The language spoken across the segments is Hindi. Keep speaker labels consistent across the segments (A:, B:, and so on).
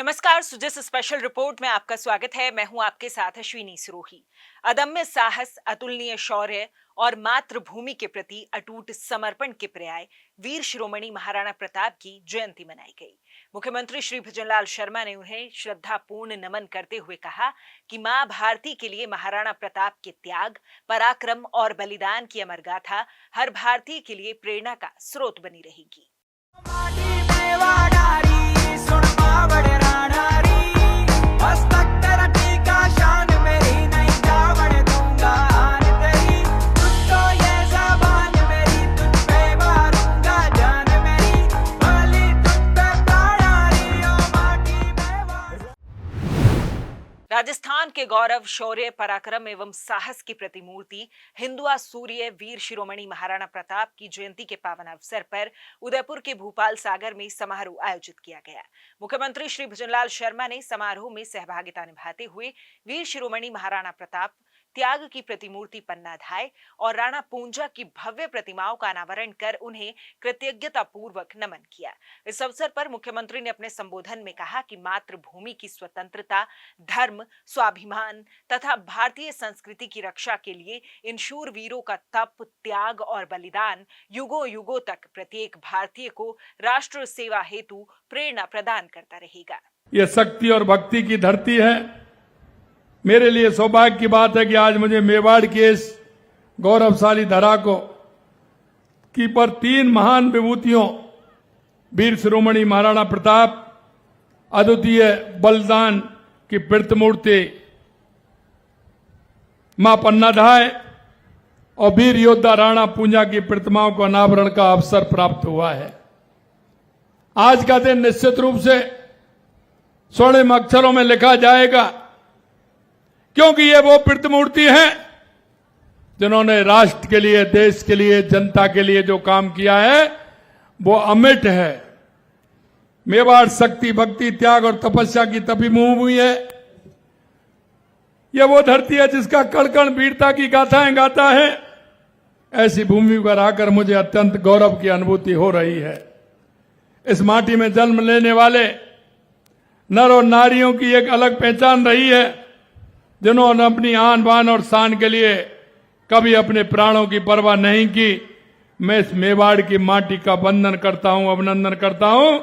A: नमस्कार, सुजस स्पेशल रिपोर्ट में आपका स्वागत है। मैं हूं आपके साथ अश्विनी सिरोही। अदम्य साहस, अतुलनीय शौर्य और मातृभूमि के प्रति अटूट समर्पण के पर्याय वीर शिरोमणि महाराणा प्रताप की जयंती मनाई गई। मुख्यमंत्री श्री भजनलाल शर्मा ने उन्हें श्रद्धापूर्ण नमन करते हुए कहा कि मां भारती के लिए महाराणा प्रताप के त्याग, पराक्रम और बलिदान की अमर गाथा हर भारतीय के लिए प्रेरणा का स्रोत बनी रहेगी। राजस्थान के गौरव, शौर्य, पराक्रम एवं साहस की प्रतिमूर्ति हिंदुआ सूर्य वीर शिरोमणि महाराणा प्रताप की जयंती के पावन अवसर पर उदयपुर के भूपाल सागर में समारोह आयोजित किया गया। मुख्यमंत्री श्री भजनलाल शर्मा ने समारोह में सहभागिता निभाते हुए वीर शिरोमणि महाराणा प्रताप, त्याग की प्रतिमूर्ति पन्ना धाय और राणा पूंजा की भव्य प्रतिमाओं का अनावरण कर उन्हें कृतज्ञता पूर्वक नमन किया। इस अवसर पर मुख्यमंत्री ने अपने संबोधन में कहा कि मातृभूमि की स्वतंत्रता, धर्म, स्वाभिमान तथा भारतीय संस्कृति की रक्षा के लिए इन शूर वीरों का तप, त्याग और बलिदान युगों युगों तक प्रत्येक भारतीय को राष्ट्र सेवा हेतु प्रेरणा प्रदान करता रहेगा।
B: यह शक्ति और भक्ति की धरती है। मेरे लिए सौभाग्य की बात है कि आज मुझे मेवाड़ की इस गौरवशाली धरा को की पर तीन महान विभूतियों वीर शिरोमणि महाराणा प्रताप, अद्वितीय बलिदान की प्रतिमूर्ति मां पन्नाधाय और वीर योद्धा राणा पूंजा की प्रतिमाओं को अनावरण का अवसर प्राप्त हुआ है। आज का दिन निश्चित रूप से स्वर्णिम अक्षरों में लिखा जाएगा, क्योंकि ये वो प्रतिमूर्ति है जिन्होंने राष्ट्र के लिए, देश के लिए, जनता के लिए जो काम किया है वो अमिट है। मेवाड़ शक्ति, भक्ति, त्याग और तपस्या की तपभूमि है। यह वो धरती है जिसका कण कण वीरता की गाथाएं गाता है। ऐसी भूमि पर आकर मुझे अत्यंत गौरव की अनुभूति हो रही है। इस माटी में जन्म लेने वाले नर और नारियों की एक अलग पहचान रही है, जिन्होंने अपनी आन बान और शान के लिए कभी अपने प्राणों की परवाह नहीं की। मैं इस मेवाड़ की माटी का वंदन करता हूं, अभिनंदन करता हूं,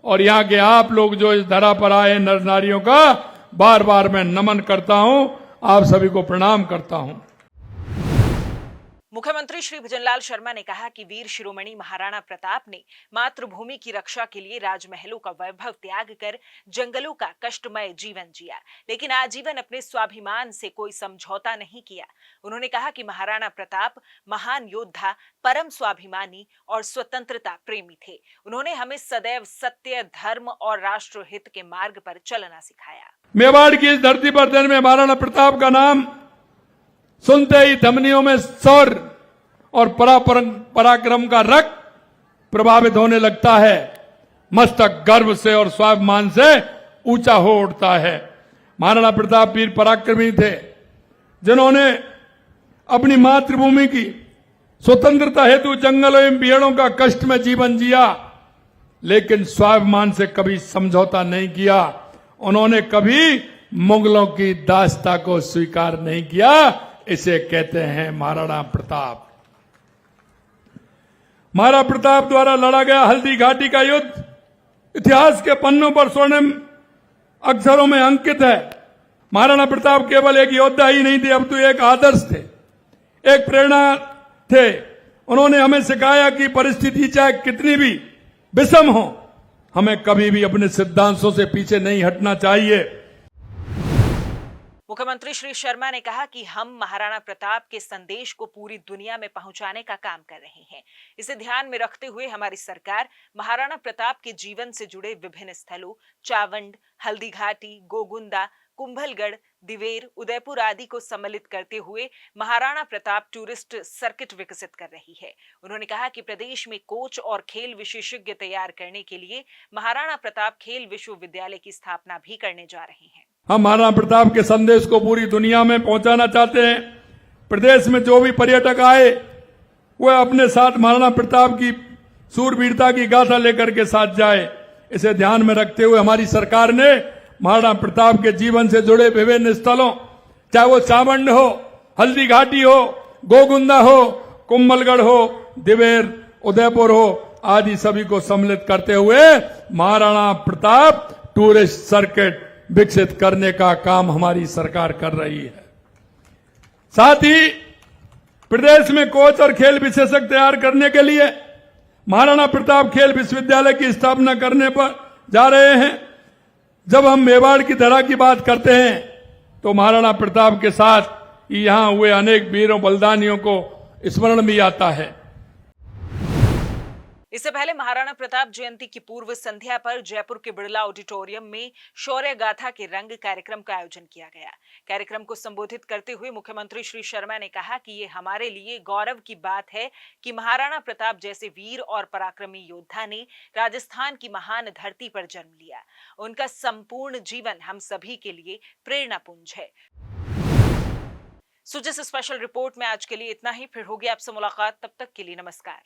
B: और यहाँ के आप लोग जो इस धरा पर आए नर नारियों का बार बार मैं नमन करता हूं, आप सभी को प्रणाम करता हूं।
A: मुख्यमंत्री श्री भजनलाल शर्मा ने कहा कि वीर शिरोमणि महाराणा प्रताप ने मातृभूमि की रक्षा के लिए राजमहलों का वैभव त्याग कर जंगलों का कष्टमय जीवन जिया, लेकिन आजीवन अपने स्वाभिमान से कोई समझौता नहीं किया। उन्होंने कहा कि महाराणा प्रताप महान योद्धा, परम स्वाभिमानी और स्वतंत्रता प्रेमी थे। उन्होंने हमें सदैव सत्य, धर्म और राष्ट्रहित के मार्ग पर चलना सिखाया।
B: मेवाड़ की इस धरती पर जन्मे महाराणा प्रताप का नाम सुनते ही धमनियों में शौर्य और पराक्रम का रक्त प्रभावित होने लगता है। मस्तक गर्व से और स्वाभिमान से ऊंचा हो उठता है। महाराणा प्रताप वीर पराक्रमी थे, जिन्होंने अपनी मातृभूमि की स्वतंत्रता हेतु जंगलों एवं पहाड़ों का कष्ट में जीवन जिया, लेकिन स्वाभिमान से कभी समझौता नहीं किया। उन्होंने कभी मुगलों की दासता को स्वीकार नहीं किया। इसे कहते हैं महाराणा प्रताप। महाराणा प्रताप द्वारा लड़ा गया हल्दी घाटी का युद्ध इतिहास के पन्नों पर स्वर्णिम अक्षरों में अंकित है। महाराणा प्रताप केवल एक योद्धा ही नहीं थे, अब तो एक आदर्श थे, एक प्रेरणा थे। उन्होंने हमें सिखाया कि परिस्थिति चाहे कितनी भी विषम हो, हमें कभी भी अपने सिद्धांतों से पीछे नहीं हटना चाहिए।
A: मुख्यमंत्री श्री शर्मा ने कहा कि हम महाराणा प्रताप के संदेश को पूरी दुनिया में पहुंचाने का काम कर रहे हैं। इसे ध्यान में रखते हुए हमारी सरकार महाराणा प्रताप के जीवन से जुड़े विभिन्न स्थलों चावंड, हल्दी घाटी, गोगुंदा, कुंभलगढ़, दिवेर, उदयपुर आदि को सम्मिलित करते हुए महाराणा प्रताप टूरिस्ट सर्किट विकसित कर रही है। उन्होंने कहा कि प्रदेश में कोच और खेल विशेषज्ञ तैयार करने के लिए महाराणा प्रताप खेल विश्वविद्यालय की स्थापना भी करने जा रहे हैं।
B: हम महाराणा प्रताप के संदेश को पूरी दुनिया में पहुंचाना चाहते हैं। प्रदेश में जो भी पर्यटक आए वह अपने साथ महाराणा प्रताप की सूरवीरता की गाथा लेकर के साथ जाए। इसे ध्यान में रखते हुए हमारी सरकार ने महाराणा प्रताप के जीवन से जुड़े विभिन्न स्थलों, चाहे वो चावंड हो, हल्दी घाटी हो, गोगुंदा हो, कुंभलगढ़ हो, दिवेर, उदयपुर हो, आदि सभी को सम्मिलित करते हुए महाराणा प्रताप टूरिस्ट सर्किट विकसित करने का काम हमारी सरकार कर रही है। साथ ही प्रदेश में कोच और खेल विशेषज्ञ तैयार करने के लिए महाराणा प्रताप खेल विश्वविद्यालय की स्थापना करने पर जा रहे हैं। जब हम मेवाड़ की धरा की बात करते हैं तो महाराणा प्रताप के साथ यहां हुए अनेक वीरों बलिदानियों को स्मरण भी आता है।
A: इससे पहले महाराणा प्रताप जयंती की पूर्व संध्या पर जयपुर के बिड़ला ऑडिटोरियम में शौर्य गाथा के रंग कार्यक्रम का आयोजन किया गया। कार्यक्रम को संबोधित करते हुए मुख्यमंत्री श्री शर्मा ने कहा कि ये हमारे लिए गौरव की बात है कि महाराणा प्रताप जैसे वीर और पराक्रमी योद्धा ने राजस्थान की महान धरती पर जन्म लिया। उनका संपूर्ण जीवन हम सभी के लिए प्रेरणापुंज है। सुजिस स्पेशल रिपोर्ट में आज के लिए इतना ही। फिर होगी आपसे मुलाकात, तब तक के लिए नमस्कार।